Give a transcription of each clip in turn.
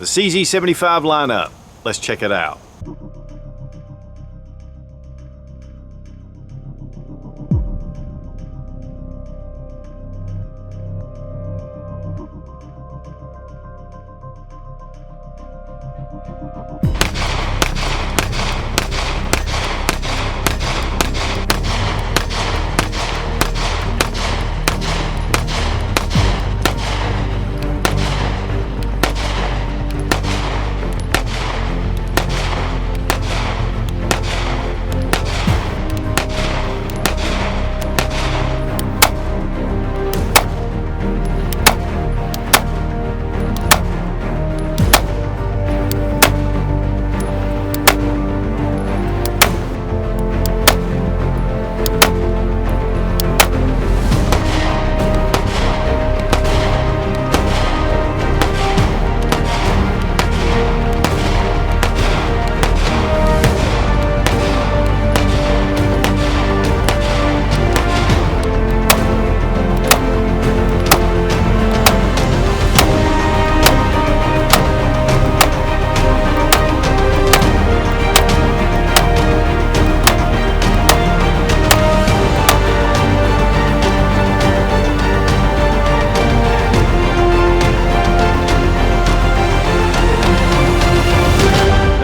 The CZ75 lineup. Let's check it out.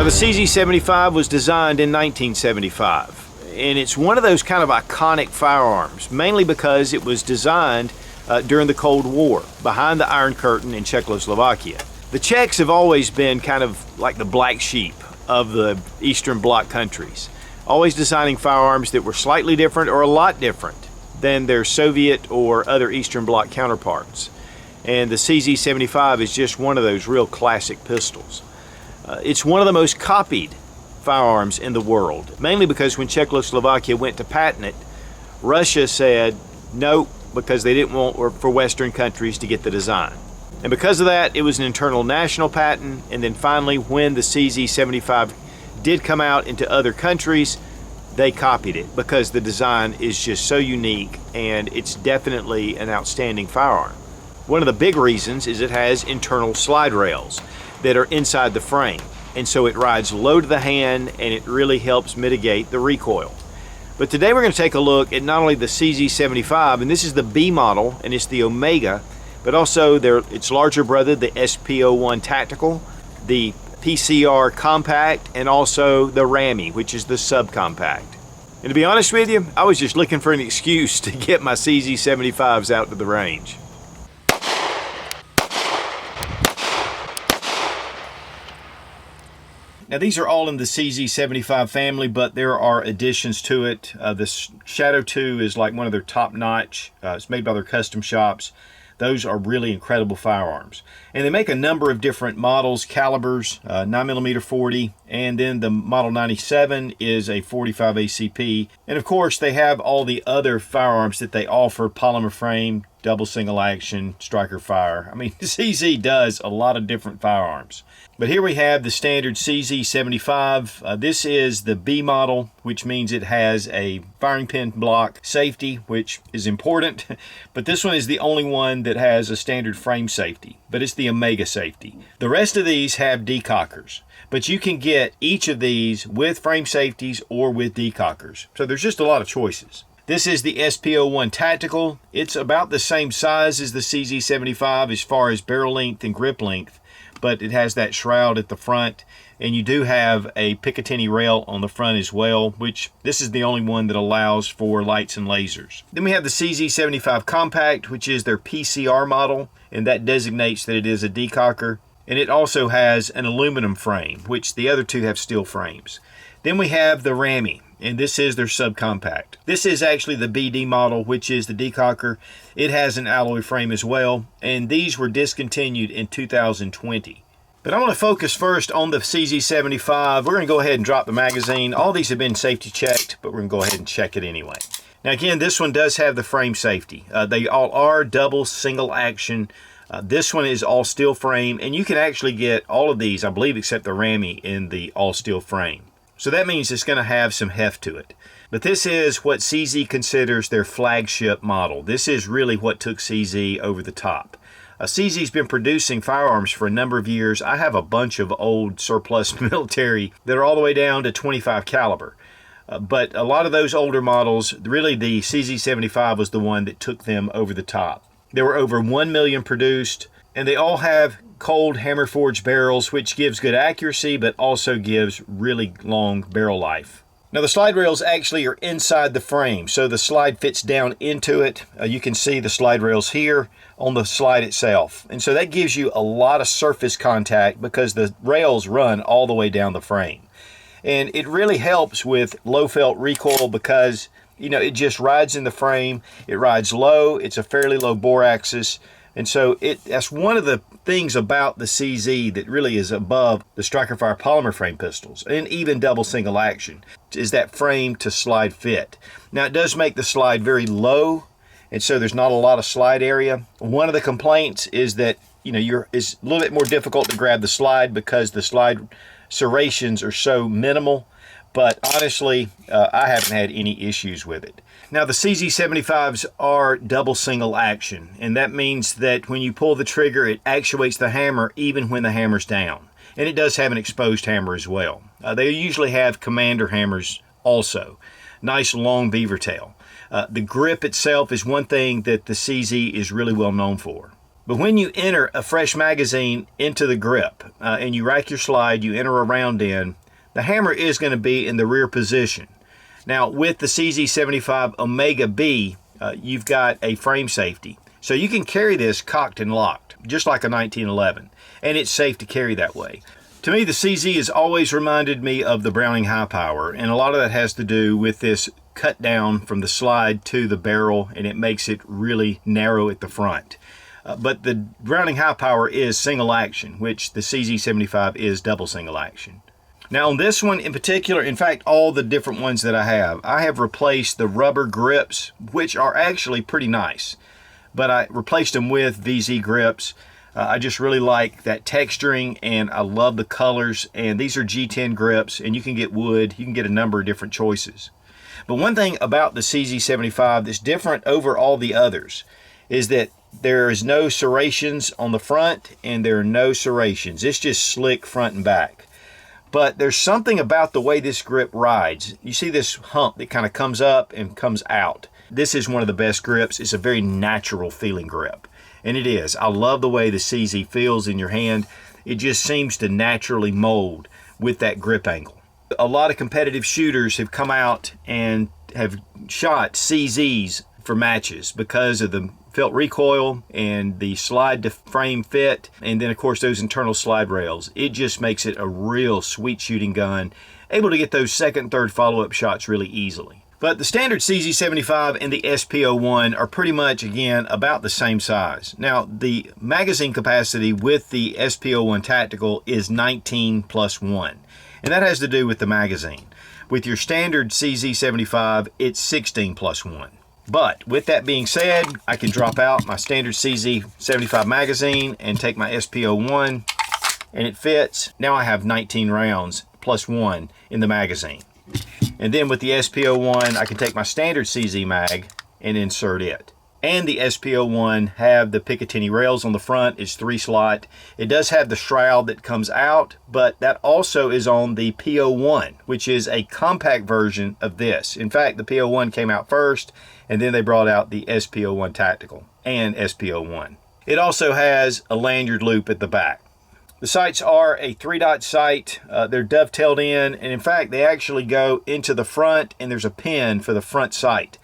The CZ75 was designed in 1975, and it's one of those kind of iconic firearms, mainly because it was designed during the Cold War, behind the Iron Curtain in Czechoslovakia. The Czechs have always been kind of like the black sheep of the Eastern Bloc countries, always designing firearms that were slightly different or a lot different than their Soviet or other Eastern Bloc counterparts. And the CZ75 is just one of those real classic pistols. It's one of the most copied firearms in the world, mainly because when Czechoslovakia went to patent it, Russia said no, because they didn't want for Western countries to get the design. And because of that, it was an internal national patent, and then finally when the CZ75 did come out into other countries, they copied it because the design is just so unique and it's definitely an outstanding firearm. One of the big reasons is it has internal slide rails that are inside the frame, and so it rides low to the hand and it really helps mitigate the recoil. But today we're going to take a look at not only the CZ75, and this is the B model and it's the Omega, but also its larger brother, the Sp01 Tactical, the PCR Compact, and also the Rami, which is the Subcompact. And to be honest with you, I was just looking for an excuse to get my CZ75s out to the range. Now these are all in the CZ75 family, but there are additions to it. The Shadow 2 is like one of their top notch. It's made by their custom shops. Those are really incredible firearms. And they make a number of different models, calibers, 9mm 40, and then the Model 97 is a 45 ACP. And of course they have all the other firearms that they offer, polymer frame, double single action, Strikerfire. I mean, CZ does a lot of different firearms. But here we have the standard CZ75. This is the B model, which means it has a firing pin block safety, which is important. But this one is the only one that has a standard frame safety, but it's the Omega safety. The rest of these have decockers, but you can get each of these with frame safeties or with decockers. So there's just a lot of choices. This is the Sp01 Tactical. It's about the same size as the CZ75 as far as barrel length and grip length, but it has that shroud at the front, and you do have a Picatinny rail on the front as well, which this is the only one that allows for lights and lasers. Then we have the CZ75 Compact, which is their PCR model, and that designates that it is a decocker, and it also has an aluminum frame, which the other two have steel frames. Then we have the Rami, and this is their Subcompact. This is actually the BD model, which is the decocker. It has an alloy frame as well, and these were discontinued in 2020. But I want to focus first on the CZ75. We're going to go ahead and drop the magazine. All these have been safety checked, but we're going to go ahead and check it anyway. Now again, this one does have the frame safety. They all are double single action. This one is all steel frame, and you can actually get all of these, I believe, except the Rami, in the all steel frame. So that means it's going to have some heft to it. But this is what CZ considers their flagship model. This is really what took CZ over the top. CZ's been producing firearms for a number of years. I have a bunch of old surplus military that are all the way down to 25 caliber. But a lot of those older models, really the CZ75 was the one that took them over the top. There were over 1 million produced, and they all have cold hammer forged barrels, which gives good accuracy, but also gives really long barrel life. Now the slide rails actually are inside the frame, so the slide fits down into it. You can see the slide rails here on the slide itself. And so that gives you a lot of surface contact because the rails run all the way down the frame. And it really helps with low felt recoil because, you know, it just rides in the frame. It rides low. It's a fairly low bore axis. And so that's one of the things about the CZ that really is above the Strikerfire polymer frame pistols and even double single action is that frame to slide fit. Now it does make the slide very low, and so there's not a lot of slide area. One of the complaints is that, you know, it's a little bit more difficult to grab the slide because the slide serrations are so minimal, but honestly, I haven't had any issues with it. Now the CZ75s are double single action, and that means that when you pull the trigger, it actuates the hammer even when the hammer's down. And it does have an exposed hammer as well. They usually have commander hammers also. Nice long beaver tail. The grip itself is one thing that the CZ is really well known for. But when you enter a fresh magazine into the grip and you rack your slide, you enter a round in, the hammer is going to be in the rear position. Now with the CZ75 Omega B, you've got a frame safety. So you can carry this cocked and locked, just like a 1911, and it's safe to carry that way. To me, the CZ has always reminded me of the Browning High Power, and a lot of that has to do with this cut down from the slide to the barrel, and it makes it really narrow at the front. But the Browning High Power is single action, which the CZ75 is double single action. Now on this one in particular, in fact all the different ones that I have replaced the rubber grips, which are actually pretty nice, but I replaced them with VZ grips. I just really like that texturing, and I love the colors, and these are G10 grips, and you can get wood, you can get a number of different choices. But one thing about the CZ75 that's different over all the others is that there is no serrations on the front, and there are no serrations. It's just slick front and back. But there's something about the way this grip rides. You see this hump that kind of comes up and comes out. This is one of the best grips. It's a very natural feeling grip. And it is. I love the way the CZ feels in your hand. It just seems to naturally mold with that grip angle. A lot of competitive shooters have come out and have shot CZs for matches because of the felt recoil and the slide to frame fit, and then of course those internal slide rails. It just makes it a real sweet shooting gun, able to get those second, third follow-up shots really easily. But the standard CZ75 and the Sp01 are pretty much, again, about the same size. Now the magazine capacity with the Sp01 Tactical is 19+1, and that has to do with the magazine. With your standard CZ75, it's 16+1. But with that being said, I can drop out my standard CZ75 magazine and take my Sp01, and it fits. Now I have 19 rounds plus 1 in the magazine. And then with the Sp01, I can take my standard CZ mag and insert it. And the Sp01 have the Picatinny rails on the front. It's 3-slot. It does have the shroud that comes out, but that also is on the P01, which is a compact version of this. In fact, the P01 came out first, and then they brought out the Sp01 Tactical and Sp01. It also has a lanyard loop at the back. The sights are a 3-dot sight. They're dovetailed in, and in fact, they actually go into the front, and there's a pin for the front sight.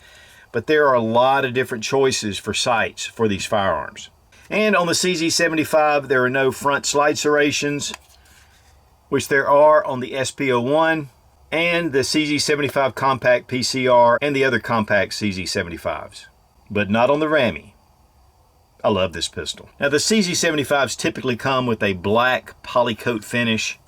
But there are a lot of different choices for sights for these firearms. And on the CZ75, there are no front slide serrations, which there are on the Sp01 and the CZ75 Compact PCR and the other compact CZ75s, but not on the Rami. I love this pistol. Now the CZ75s typically come with a black polycoat finish.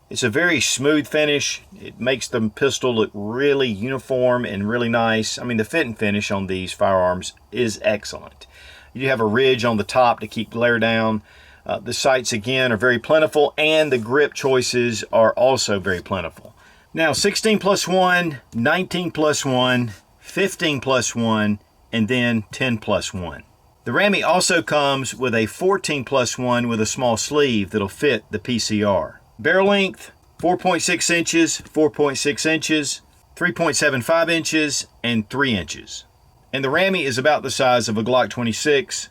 It's a very smooth finish. It makes the pistol look really uniform and really nice. I mean, the fit and finish on these firearms is excellent. You have a ridge on the top to keep glare down. The sights, again, are very plentiful, and the grip choices are also very plentiful. Now, 16+1, 19+1, 15+1, and then 10+1. The Rami also comes with a 14+1 with a small sleeve that'll fit the PCR. Barrel length, 4.6 inches, 4.6 inches, 3.75 inches, and 3 inches. And the Rami is about the size of a Glock 26.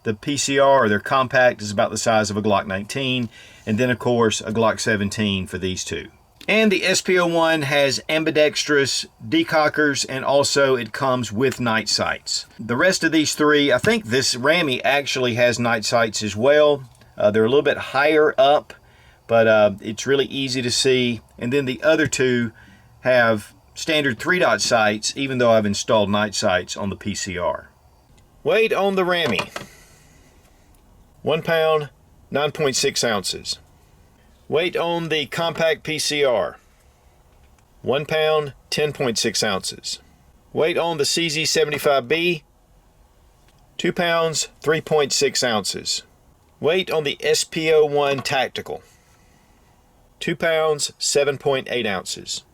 The PCR, or their compact, is about the size of a Glock 19. And then, of course, a Glock 17 for these two. And the Sp01 has ambidextrous decockers, and also it comes with night sights. The rest of these three, I think this Rami actually has night sights as well. They're a little bit higher up, but it's really easy to see. And then the other two have standard 3-dot sights, even though I've installed night sights on the PCR. Weight on the Rami: 1 pound, 9.6 ounces. Weight on the compact PCR: 1 pound, 10.6 ounces. Weight on the CZ75B: 2 pounds, 3.6 ounces. Weight on the Sp01 Tactical: 2 pounds, 7.8 ounces.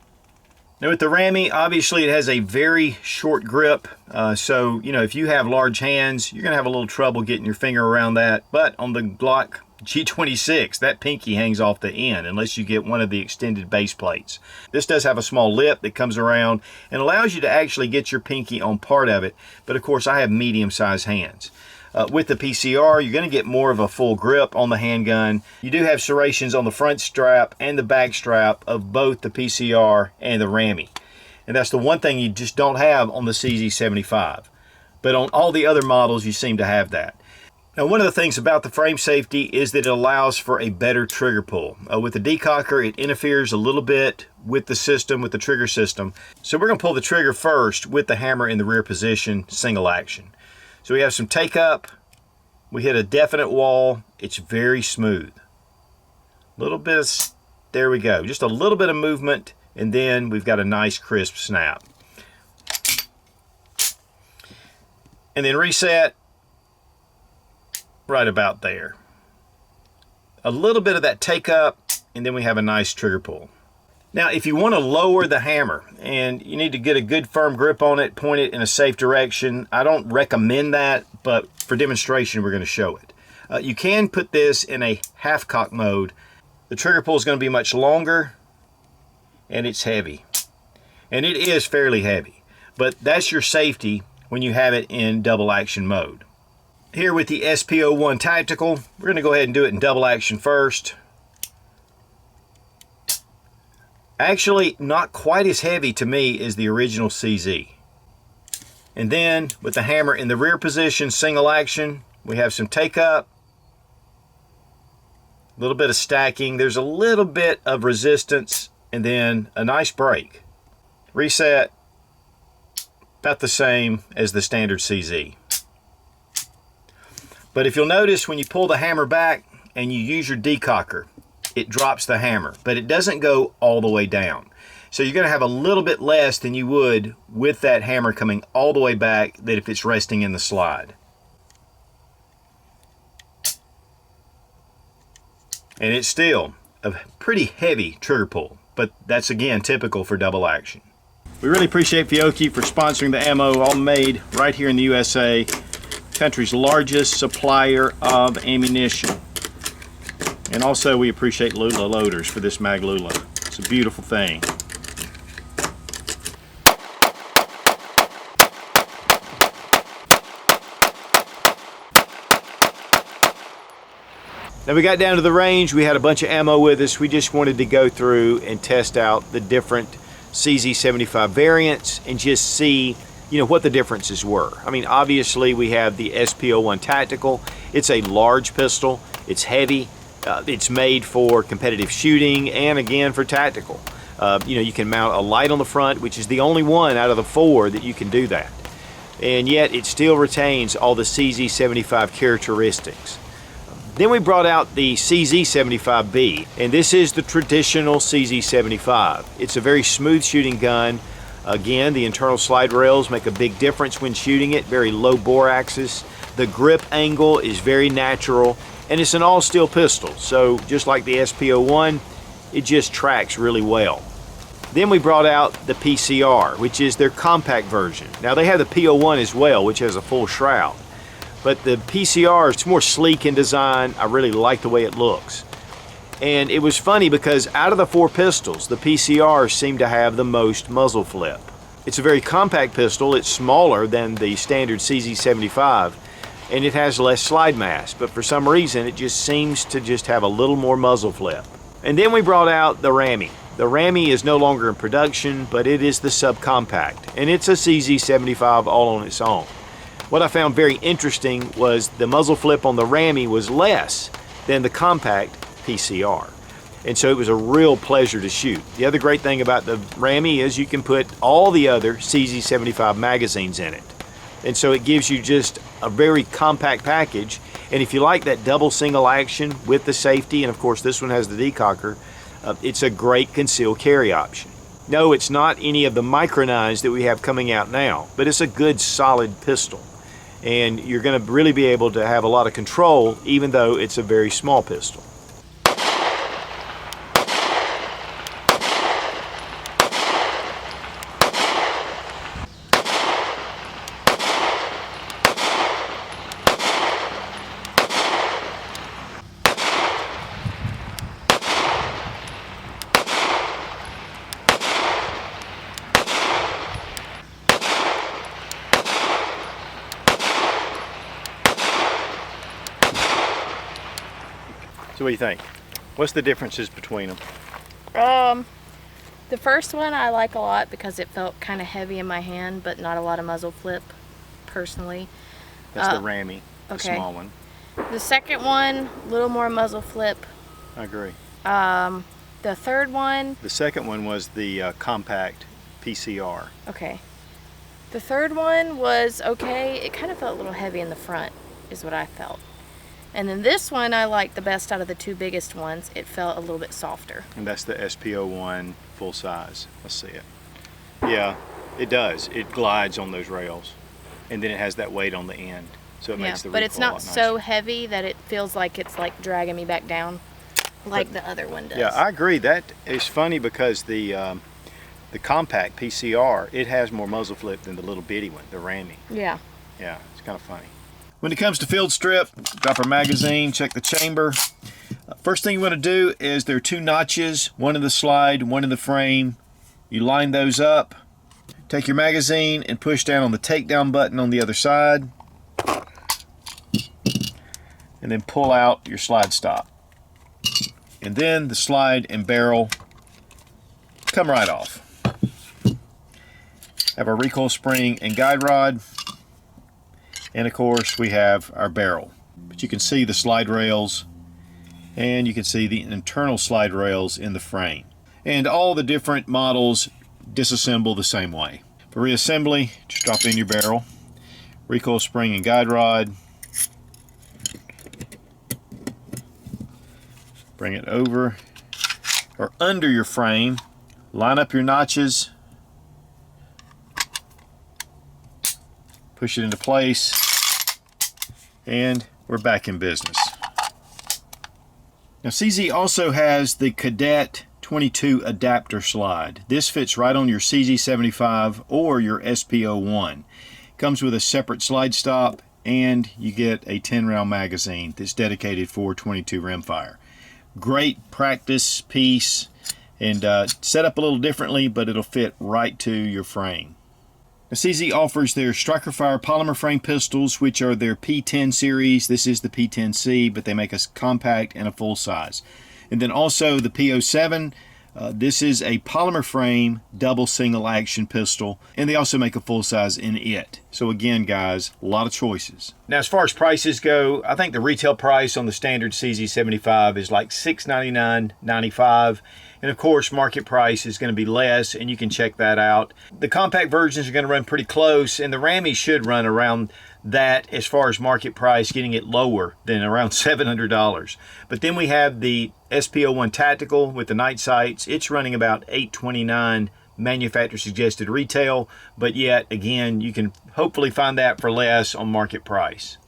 Now with the Rami, obviously it has a very short grip, so if you have large hands, you're going to have a little trouble getting your finger around that. But on the Glock G26, that pinky hangs off the end unless you get one of the extended base plates. This does have a small lip that comes around and allows you to actually get your pinky on part of it, but of course I have medium-sized hands. With the PCR, you're going to get more of a full grip on the handgun. You do have serrations on the front strap and the back strap of both the PCR and the Rami. And that's the one thing you just don't have on the CZ75. But on all the other models, you seem to have that. Now, one of the things about the frame safety is that it allows for a better trigger pull. With the decocker, it interferes a little bit with the system, with the trigger system. So we're going to pull the trigger first with the hammer in the rear position, single action. So we have some take up, we hit a definite wall, it's very smooth. Little bit of, there we go, just a little bit of movement, and then we've got a nice crisp snap. And then reset, right about there. A little bit of that take up, and then we have a nice trigger pull. Now, if you want to lower the hammer and you need to get a good firm grip on it, point it in a safe direction, I don't recommend that, but for demonstration, we're going to show it. You can put this in a half cock mode. The trigger pull is going to be much longer, and it's heavy. And it is fairly heavy, but that's your safety when you have it in double action mode. Here with the Sp01 Tactical, we're going to go ahead and do it in double action first. Actually, not quite as heavy to me as the original CZ. And then, with the hammer in the rear position, single action, we have some take up, a little bit of stacking, there's a little bit of resistance, and then a nice break. Reset, about the same as the standard CZ. But if you'll notice, when you pull the hammer back and you use your decocker, it drops the hammer, but it doesn't go all the way down. So you're going to have a little bit less than you would with that hammer coming all the way back than if it's resting in the slide. And it's still a pretty heavy trigger pull, but that's again typical for double action. We really appreciate Fiocchi for sponsoring the ammo, all made right here in the USA, country's largest supplier of ammunition. And also we appreciate Lula Loaders for this Mag Lula. It's a beautiful thing. Now we got down to the range, we had a bunch of ammo with us. We just wanted to go through and test out the different CZ75 variants and just see, what the differences were. I memean, obviously we have the Sp01 Tactical. It's a large pistol, it's heavy. It's made for competitive shooting and again for tactical. You can mount a light on the front, which is the only one out of the 4 that you can do that. And yet it still retains all the CZ75 characteristics. Then we brought out the CZ75B, and this is the traditional CZ75. It's a very smooth shooting gun. Again, the internal slide rails make a big difference when shooting it, very low bore axis. The grip angle is very natural. And it's an all-steel pistol, so just like the Sp01, it just tracks really well. Then we brought out the PCR, which is their compact version. Now they have the P01 as well, which has a full shroud. But the PCR is more sleek in design. I really like the way it looks. And it was funny because out of the 4 pistols, the PCR seemed to have the most muzzle flip. It's a very compact pistol. It's smaller than the standard CZ75, and it has less slide mass, but for some reason it just seems to just have a little more muzzle flip. And then we brought out the Rami. The Rami is no longer in production, but it is the Subcompact, and it's a CZ75 all on its own. What I found very interesting was the muzzle flip on the Rami was less than the compact PCR. And so it was a real pleasure to shoot. The other great thing about the Rami is you can put all the other CZ75 magazines in it. And so it gives you just a very compact package. And if you like that double single action with the safety, and of course this one has the decocker, it's a great concealed carry option. No, it's not any of the micro 9s that we have coming out now, but it's a good solid pistol. And you're going to really be able to have a lot of control even though it's a very small pistol. So what do you think? What's the differences between them? The first one I like a lot because it felt kind of heavy in my hand, but not a lot of muzzle flip, personally. That's the Rami, the okay. small one. The second one, a little more muzzle flip. I agree. The third one... The second one was the compact PCR. Okay. The third one was okay. It kind of felt a little heavy in the front, is what I felt. And then this one I liked the best out of the 2 biggest ones. It felt a little bit softer. And that's the Sp01 full size. Let's see it. Yeah, it does. It glides on those rails. And then it has that weight on the end. So it makes the recoil but it's not a lot so nicer. heavy that it feels like it's like dragging me back down like the other one does. Yeah, I agree. That is funny because the compact PCR, it has more muzzle flip than the little bitty one, the Rami. Yeah. Yeah, it's kind of funny. When it comes to field strip, drop our magazine, check the chamber. First thing you want to do is there are 2 notches, one in the slide, one in the frame. You line those up, take your magazine and push down on the takedown button on the other side, and then pull out your slide stop. And then the slide and barrel come right off. Have our recoil spring and guide rod. And of course we have our barrel. But you can see the slide rails and you can see the internal slide rails in the frame. And all the different models disassemble the same way. For reassembly, just drop in your barrel, recoil spring and guide rod, bring it over or under your frame, line up your notches, push it into place, and we're back in business. Now CZ also has the Cadet 22 adapter slide. This fits right on your CZ75 or your Sp01. Comes with a separate slide stop and you get a 10-round magazine that's dedicated for 22 rimfire. Great practice piece and set up a little differently, but it'll fit right to your frame. Now, CZ offers their Strikerfire polymer frame pistols, which are their P10 series. This is the P10C, but they make a compact and a full size. And then also the P07. This is a polymer frame double single action pistol, and they also make a full size in it. So again, guys, a lot of choices. Now, as far as prices go, I think the retail price on the standard CZ75 is like $699.95. And of course, market price is going to be less, and you can check that out. The compact versions are going to run pretty close, and the Rami should run around that as far as market price, getting it lower than around $700. But then we have the Sp01 Tactical with the night sights. It's running about $829 manufacturer suggested retail, but yet again, you can hopefully find that for less on market price.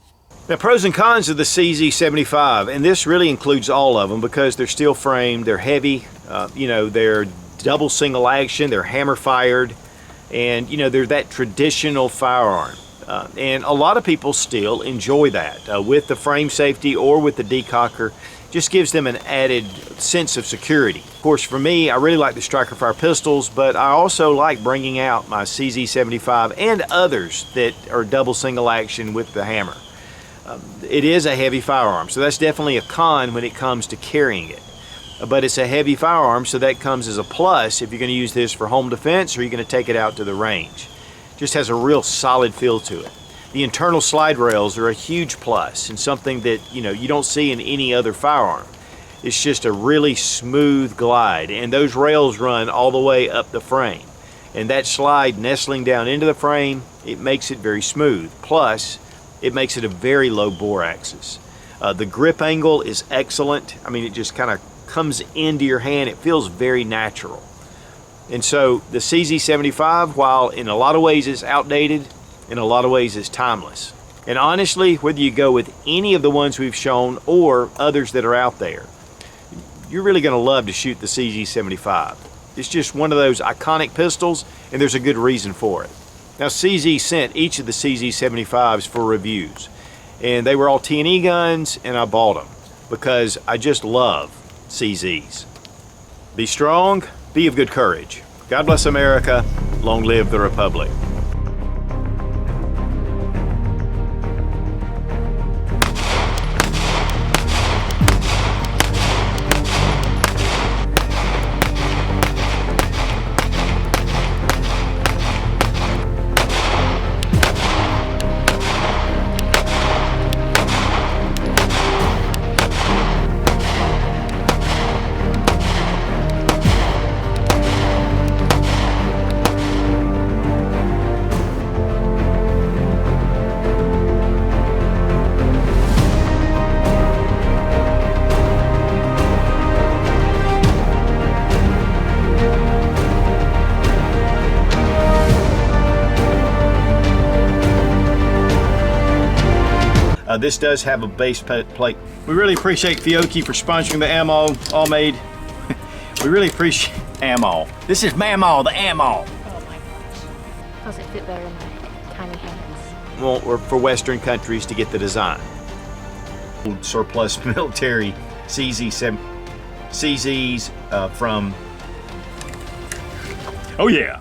Now, pros and cons of the CZ75, and this really includes all of them because they're steel framed, they're heavy, they're double single action, they're hammer fired, and they're that traditional firearm. And a lot of people still enjoy that with the frame safety or with the decocker. Just gives them an added sense of security. Of course, for me, I really like the Strikerfire pistols, but I also like bringing out my CZ75 and others that are double single action with the hammer. It is a heavy firearm, so that's definitely a con when it comes to carrying it. But it's a heavy firearm, so that comes as a plus if you're going to use this for home defense or you're going to take it out to the range. Just has a real solid feel to it. The internal slide rails are a huge plus and something that you don't see in any other firearm. It's just a really smooth glide, and those rails run all the way up the frame. And that slide nestling down into the frame, it makes it very smooth. Plus, it makes it a very low bore axis. The grip angle is excellent. I mean, it just kind of comes into your hand. It feels very natural. And so the CZ75, while in a lot of ways it's outdated, in a lot of ways it's timeless. And honestly, whether you go with any of the ones we've shown or others that are out there, you're really going to love to shoot the CZ75. It's just one of those iconic pistols, and there's a good reason for it. Now, CZ sent each of the CZ75s for reviews, and they were all T&E guns, and I bought them because I just love CZs. Be strong, be of good courage. God bless America. Long live the Republic. This does have a base plate. We really appreciate Fiocchi for sponsoring the ammo, all made. We really appreciate ammo. This is Mamaw, the ammo. Oh my gosh. Does it fit better in my tiny hands? Well, or for Western countries to get the design. Surplus military CZs from, oh yeah.